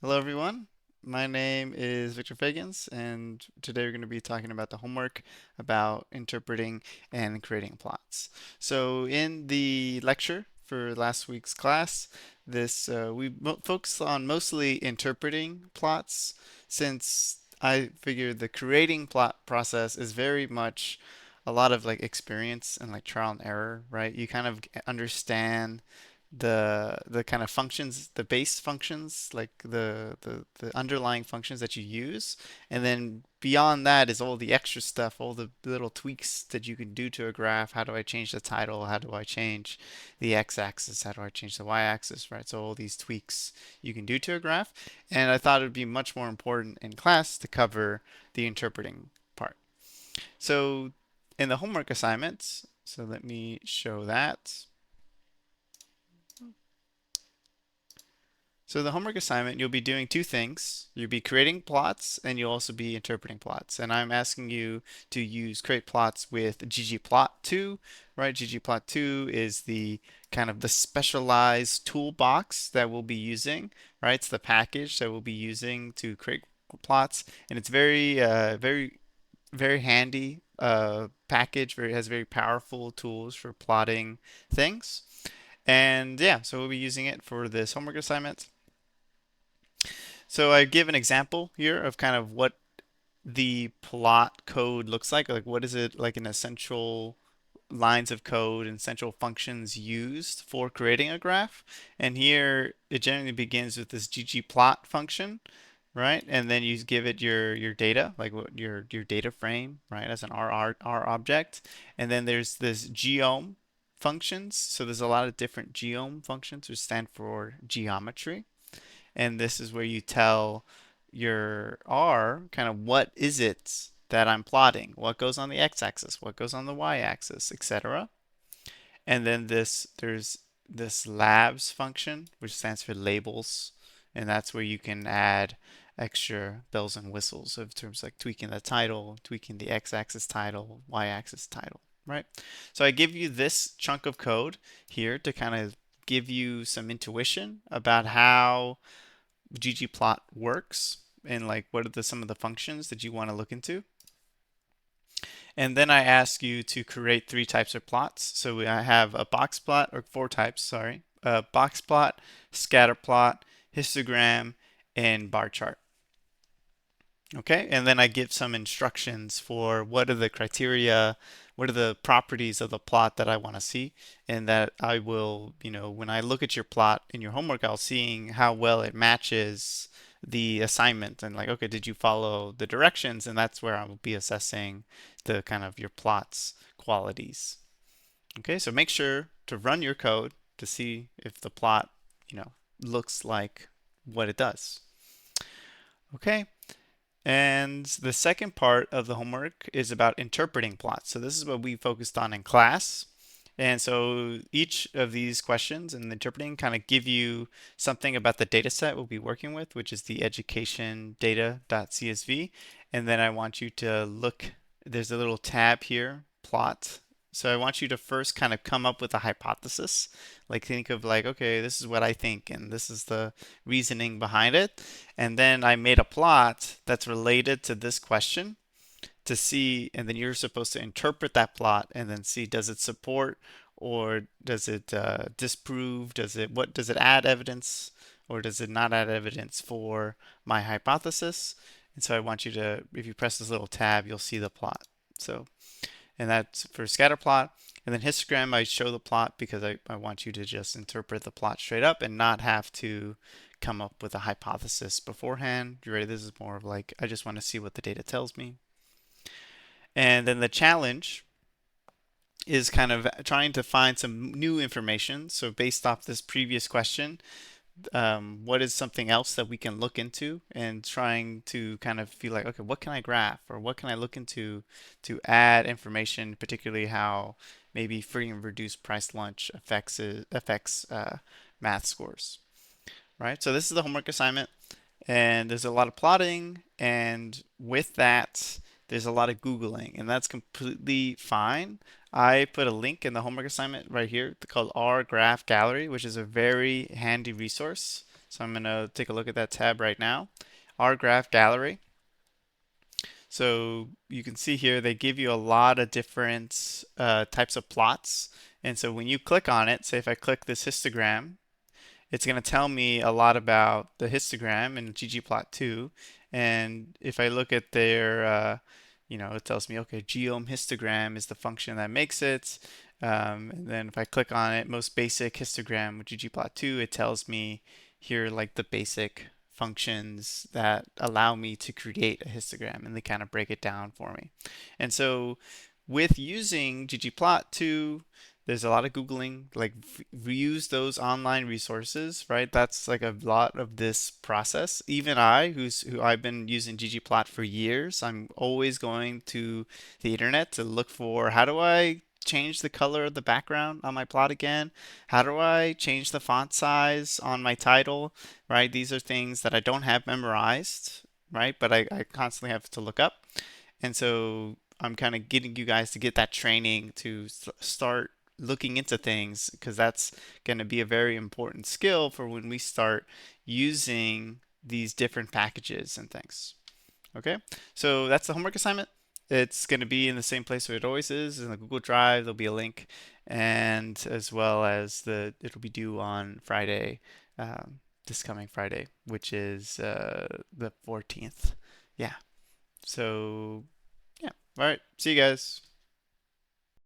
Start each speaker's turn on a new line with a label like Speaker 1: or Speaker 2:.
Speaker 1: Hello, everyone. My name is Victor Fagans, and today we're going to be talking about the homework about interpreting and creating plots. So, in the lecture for last week's class, this we focused on mostly interpreting plots, since I figured the creating plot process is very much a lot of like experience and like trial and error, right? You kind of understand the kind of functions, the base functions, like the underlying functions that you use, and then beyond that is all the extra stuff, all the little tweaks that you can do to a graph. How do I change the title? How do I change the x-axis? How do I change the y-axis? Right? So all these tweaks you can do to a graph, and I thought it would be much more important in class to cover the interpreting part. So in the homework assignments, so let me show that. So the homework assignment, you'll be doing two things. You'll be creating plots and you'll also be interpreting plots. And I'm asking you to use create plots with ggplot2, right? ggplot2 is the kind of the specialized toolbox that we'll be using, right? It's the package that we'll be using to create plots, and it's very handy package. Has very powerful tools for plotting things. And yeah, so we'll be using it for this homework assignment. So I give an example here of kind of what the plot code looks like what is it like an essential lines of code and central functions used for creating a graph. And here it generally begins with this ggplot function, right? And then you give it your data, like what your data frame, right, as an R object. And then there's this geom functions. So there's a lot of different geom functions, which stand for geometry, and this is where you tell your R kind of what is it that I'm plotting, what goes on the x-axis, what goes on the y-axis, etc. And then there's this labs function, which stands for labels, and that's where you can add extra bells and whistles of terms like tweaking the title, tweaking the x-axis title, y-axis title, right? So I give you this chunk of code here to kind of give you some intuition about how ggplot works and like what are some of the functions that you want to look into. And then I ask you to create three types of plots. So I have a box plot, or four types, sorry. A box plot, scatter plot, histogram, and bar chart. Okay, and then I give some instructions for what are the criteria, what are the properties of the plot that I want to see, and that I will, when I look at your plot in your homework, I'll seeing how well it matches the assignment and like, okay, did you follow the directions? And that's where I will be assessing the kind of your plot's qualities. Okay, so make sure to run your code to see if the plot, looks like what it does. Okay. And the second part of the homework is about interpreting plots. So this is what we focused on in class. And so each of these questions and interpreting kind of give you something about the data set we'll be working with, which is the education data.csv. And then I want you to look, there's a little tab here, plot. So I want you to first kind of come up with a hypothesis. Like think of like, okay, this is what I think and this is the reasoning behind it. And then I made a plot that's related to this question to see, and then you're supposed to interpret that plot and then see does it support or does it disprove? What does it add evidence or does it not add evidence for my hypothesis? And so I want you to, if you press this little tab, you'll see the plot. So, and that's for scatter plot. And then histogram, I show the plot because I want you to just interpret the plot straight up and not have to come up with a hypothesis beforehand. You ready? This is more of like, I just want to see what the data tells me. And then the challenge is kind of trying to find some new information. So based off this previous question, what is something else that we can look into and trying to kind of feel like, okay, what can I graph or what can I look into to add information, particularly how maybe free and reduced price lunch affects math scores, right? So this is the homework assignment, and there's a lot of plotting, and with that, there's a lot of Googling, and that's completely fine. I put a link in the homework assignment right here called R Graph Gallery, which is a very handy resource. So I'm going to take a look at that tab right now. R Graph Gallery. So you can see here they give you a lot of different types of plots. And so when you click on it, say if I click this histogram, it's going to tell me a lot about the histogram in ggplot2. And if I look at their, it tells me, okay, geom histogram is the function that makes it. And then if I click on it, most basic histogram with ggplot2, it tells me here like the basic functions that allow me to create a histogram, and they kind of break it down for me. And so with using ggplot2, there's a lot of Googling, like use those online resources, right? That's like a lot of this process. Even I, who I've been using ggplot for years, I'm always going to the internet to look for how do I change the color of the background on my plot again? How do I change the font size on my title, right? These are things that I don't have memorized, right? But I constantly have to look up. And so I'm kind of getting you guys to get that training to start looking into things because that's going to be a very important skill for when we start using these different packages and things. Okay, so that's the homework assignment. It's going to be in the same place where it always is in the Google Drive. There'll be a link, and as well as it'll be due on Friday, this coming Friday, which is the 14th. Yeah. So yeah. All right. See you guys.